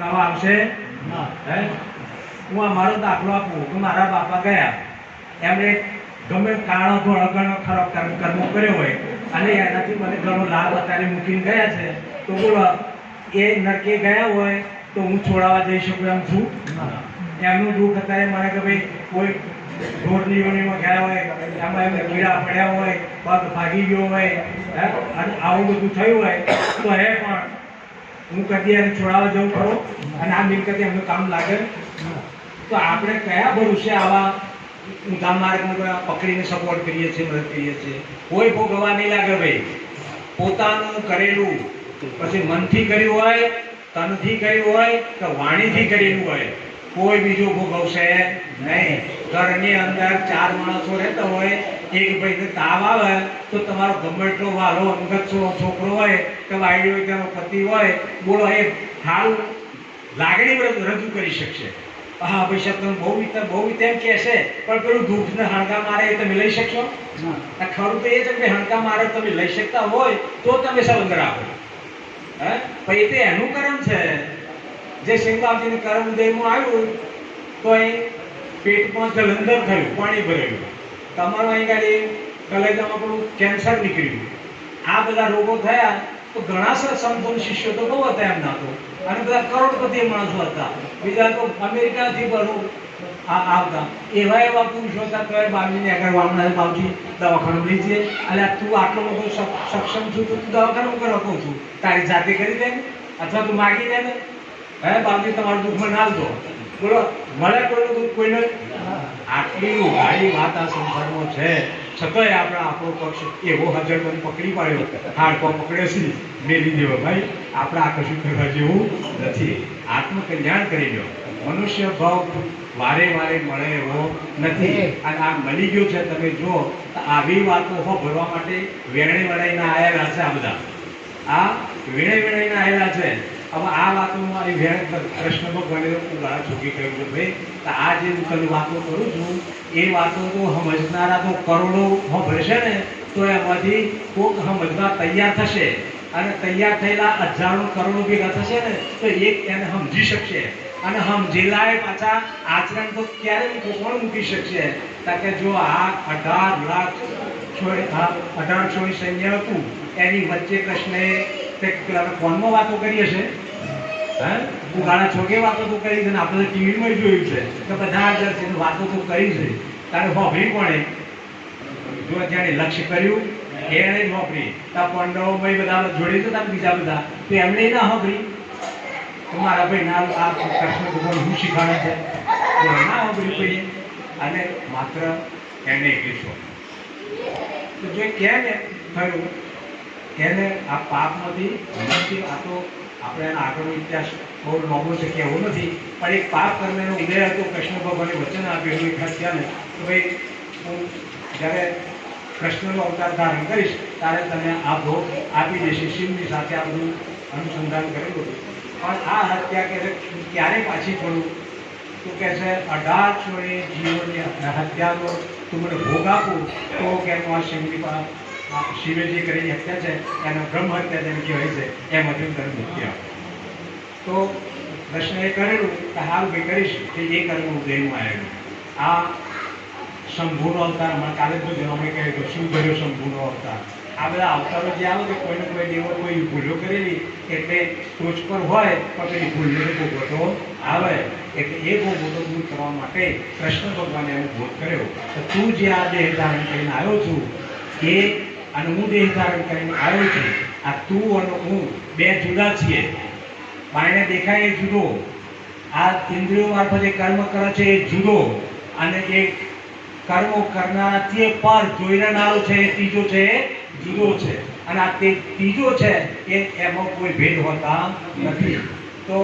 ચૂકવવા આવશે હે? હું આ મારો દાખલો આપું કે મારા બાપા ગયા, એમણે ગમે કાળો ધોળો ઘણો ખરાબ કર્મો કર્યો હોય અને એનાથી મને ઘણો લાભ અત્યારે મૂકીને ગયા છે, તો બોલો એ નરકે ગયા હોય તો હું છોડાવવા જઈ શકું એમ છું? એમનું દુઃખ અત્યારે મને કે ભાઈ કોઈ ઢોરની યોનીમાં ગયા હોય, એમાં એમને કીડા પડ્યા હોય, પગ ભાગી ગયો હોય અને આવું બધું થયું હોય તો હે પણ હું કદી એને છોડાવવા જવું ખરો? અને આ મિલકતે એમનું કામ લાગે? તો આપણે કયા ભરોસે આવા ઊંધા માર્ગમાં પકડીને સપોર્ટ કરીએ છીએ, મદદ કરીએ છીએ? કોઈ ભોગવવા નહીં લાગે ભાઈ. પોતાનું કરેલું પછી મનથી કર્યું હોય, તનથી કર્યું હોય કે વાણીથી કરેલું હોય, કોઈ બીજું ભોગવશે નહીં. ઘરની અંદર 4 માણસો રહેતા હોય, એક ભાઈને તાવ આવે તો તમારો ગમે એટલો વાલો અંગત છોકરો હોય કે વાયડી હોય, તેનો પતિ હોય, બોલો એ સારું લાગણી રજૂ કરી શકશે. હા ભાઈ સાહેબ તમે બહુ તેમ કહેશે, પણ પેલું દુઃખને હણકા મારે એ તમે લઈ શકશો? ખરું તો એ છે કે હણકા મારે તમે લઈ શકતા હોય તો તમે સંબંધ રાખો. હે પછી તે એનું કર્મ છે. જે સિંગાવજીને કર્મ ઉદયમાં આવ્યું તો અહીં પેટમાં જલંધર થયું, પાણી ભરેલું, તમારું અહીં ગાડી કલેજામાં પેલું કેન્સર નીકળ્યું, આ બધા રોગો થયા તો ઘણા સંતો શિષ્યો તો બહુ હતા એમના તો, અને બધા કરોડપતિ માણસો હતા, બીજા તો અમેરિકાથી બધું આવતા. એવા પુરુષો હતા તો બાબજીને આગળ વામના બાબજી દવાખાનું લઈ જઈએ, એટલે તું આટલો બધો સક્ષમ છું તો તું દવાખાનું કરવા કહું છું, તારી જાતે કરી દે અથવા તું માગી દે ને. હે બાબજી તમારું દુઃખ મને આલજો, બોલો મળે કોઈનું દુઃખ કોઈને? આટલી ઉઘાડી વાત આ સંસારમાં છે, છતાંય આપણો પક્ષ એવો હજર મને પકડી પાડ્યો, હાડકો પકડ્યો છે મેલી દેવો. ભાઈ આપણે આ કશું કરવા જેવું નથી. આત્મકલ્યાણ કરી લો. મનુષ્ય ભાવ વારે વારે મળે એવો નથી, અને આ મળી ગયો છે. તમે જો આવી વાતો ભરવા માટે વેણે વણાઈને આવેલા છે. આ બધા આ વેણે વણાઈને આવેલા છે. હવે આ વાતોમાં કૃષ્ણ ભગવાને ગાળા ચૂકી કહ્યું છે ભાઈ, આ જે હું વાતો કરું છું એ વાતો તો સમજનારા તો કરોડો ભરશે ને, તો એમાંથી કોઈક સમજવા તૈયાર થશે, અને તૈયાર થયેલા હજારો કરોડો ભેગા થશે ને તો એક એને સમજી શકશે, અને સમજેલાએ પાછા આચરણ તો ક્યારે કોણ મૂકી શકશે? કારણ કે જો આ 18,18,18 સૈન્ય હતું, એની વચ્ચે કૃષ્ણએ ફોનમાં વાતો કરી હશે, હા ગાળા છોકે વાતો તો કરી છે ને, આપણે ટીવીમાં જોયું છે કે બધા વાતો તો કરી છે. તારે હોભરી કોણે? જો જેને લક્ષ્ય કર્યું એને નોકરી, તા પાંડવો ભાઈ બધા જોડે તો બીજા બધા તો એમને ના હોભરી. મારા ભાઈ ના આ કૃષ્ણ ભગવાન હું શીખાડે છે ના હોભરી પડીએ, અને માત્ર એને એકલીસો તો જે કેમ થયું એને આ પાપમાંથી આ તો આપણે એના આગળનો ઇતિહાસ બહુ લાંબો છે, કહેવો નથી, પણ એક પાપ કર્મનો ઉદય હતો. કૃષ્ણ ભગવાને વચન આપ્યું એક થયા ને તો ભાઈ હું જ્યારે કૃષ્ણનો અવતાર ધારણ કરીશ ત્યારે તમે આ ભોગ આપી દેશે. શિવની સાથે આ બધું અનુસંધાન કરેલું હતું. પણ આ હત્યા ક્યારે પાછી પડું તો કહે છે 18 જીવોની હત્યાનો તું મને ભોગ આપું તો કે આ શિવની શિવે જે કરેલી હત્યા છે એનો બ્રહ્મ હત્યા જેમ કહેવાય છે, એમાંથી હું તને મુક્તિ આપું. તો કૃષ્ણએ કરેલું કે હાલ ભાઈ કરીશ કે એ કર્મ ઉદયમાં આવેલું. આ શંભુનો અવતાર હમણાં કાલે જ અમે કહ્યું કે શું કર્યો શંભુનો અવતાર. આ બધા અવતારો જે આવે કે કોઈને કોઈ દેવો કોઈ ભૂલો કરેલી એટલે ટોચ પર હોય પણ પેલી ભૂલને ભોગવતો આવે, એટલે એ ભોગવતો દૂર કરવા માટે કૃષ્ણ ભગવાને એનો ભોગ કર્યો. તો તું જે આ દેહ ધારણ કરીને આવ્યો છું એ, અને હું દેહ ધારણ કરીને આવ્યો છું, આ તું અને હું બે જુદા છીએ. બાયણે દેખાય એ જુદો, આ ઇન્દ્રિયો મારફતે કર્મ કરે છે એ જુદો, અને એ કર્મો કરનારા તે પર જોઈ રહેનારો છે એ ત્રીજો છે એ જુદો છે. અને આ તે ત્રીજો છે એ એમાં કોઈ ભેદ હોતા નથી. તો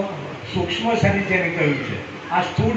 સૂક્ષ્મ શરીર જેને કહ્યું છે, આ સ્થૂળ